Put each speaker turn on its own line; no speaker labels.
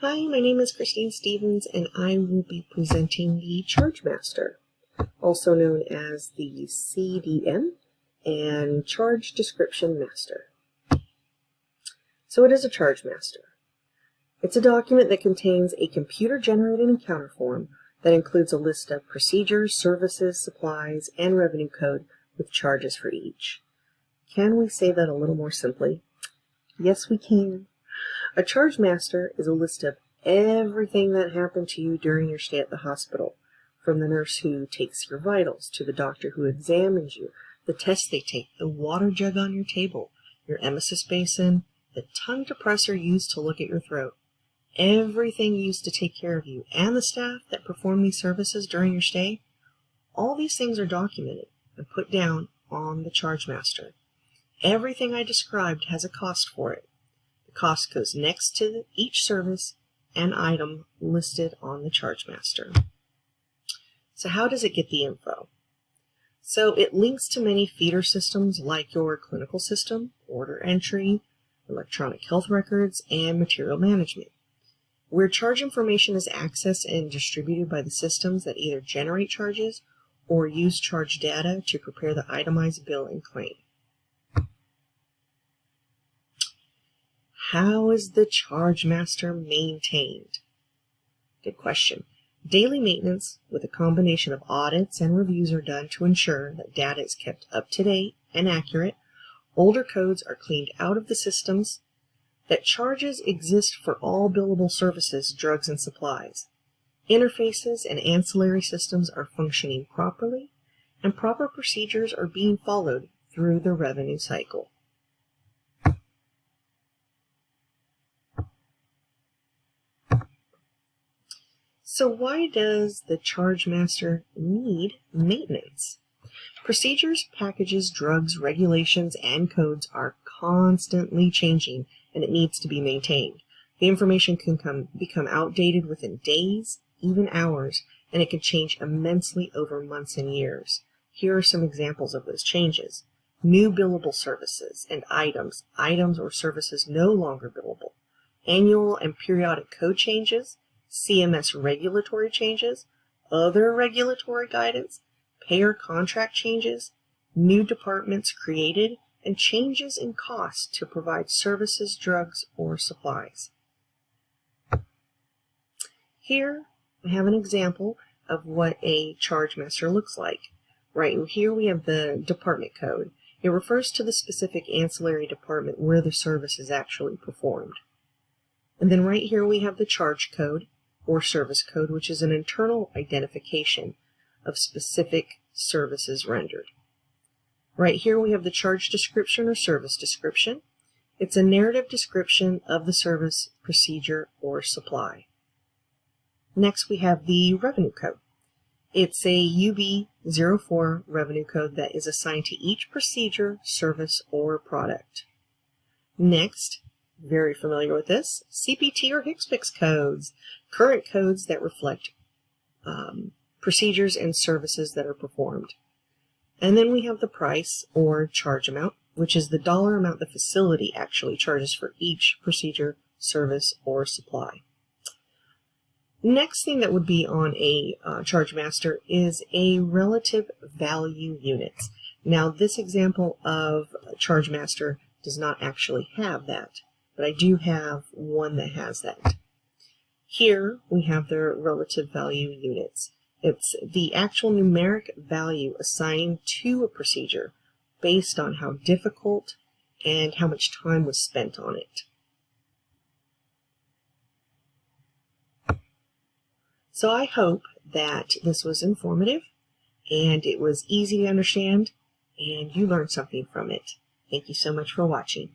Hi, my name is Christine Stevens, and I will be presenting the Chargemaster, also known as the CDM and Charge Description Master. So what is a Chargemaster? It's a document that contains a computer-generated encounter form that includes a list of procedures, services, supplies, and revenue code with charges for each. Can we say that a little more simply? Yes, we can. A Chargemaster is a list of everything that happened to you during your stay at the hospital, from the nurse who takes your vitals to the doctor who examines you, the tests they take, the water jug on your table, your emesis basin, the tongue depressor used to look at your throat. Everything used to take care of you and the staff that perform these services during your stay, all these things are documented and put down on the Chargemaster. Everything I described has a cost for it. The cost goes next to each service and item listed on the Chargemaster. So how does it get the info? So it links to many feeder systems like your clinical system, order entry, electronic health records, and material management, where charge information is accessed and distributed by the systems that either generate charges or use charge data to prepare the itemized bill and claim. How is the Chargemaster maintained? Good question. Daily maintenance with a combination of audits and reviews are done to ensure that data is kept up to date and accurate. Older codes are cleaned out of the systems, that charges exist for all billable services, drugs, and supplies. Interfaces and ancillary systems are functioning properly, and proper procedures are being followed through the revenue cycle. So why does the Chargemaster need maintenance? Procedures, packages, drugs, regulations, and codes are constantly changing, and it needs to be maintained. The information can become outdated within days, even hours, and it can change immensely over months and years. Here are some examples of those changes. New billable services and items or services no longer billable. Annual and periodic code changes, CMS regulatory changes, other regulatory guidance, payer contract changes, new departments created, and changes in cost to provide services, drugs, or supplies. Here we have an example of what a Chargemaster looks like. Right here we have the department code. It refers to the specific ancillary department where the service is actually performed. And then right here we have the charge code or service code, which is an internal identification of specific services rendered. Right here we have the charge description or service description. It's a narrative description of the service, procedure, or supply. Next we have the revenue code. It's a UB04 revenue code that is assigned to each procedure, service, or product. Next, very familiar with this, CPT or HCPCS codes, current codes that reflect procedures and services that are performed. And then we have the price or charge amount, which is the dollar amount the facility actually charges for each procedure, service, or supply. Next thing that would be on a Chargemaster is a relative value units. Now this example of Chargemaster does not actually have that, but I do have one that has that. Here we have the relative value units. It's the actual numeric value assigned to a procedure based on how difficult and how much time was spent on it. So I hope that this was informative and it was easy to understand and you learned something from it. Thank you so much for watching.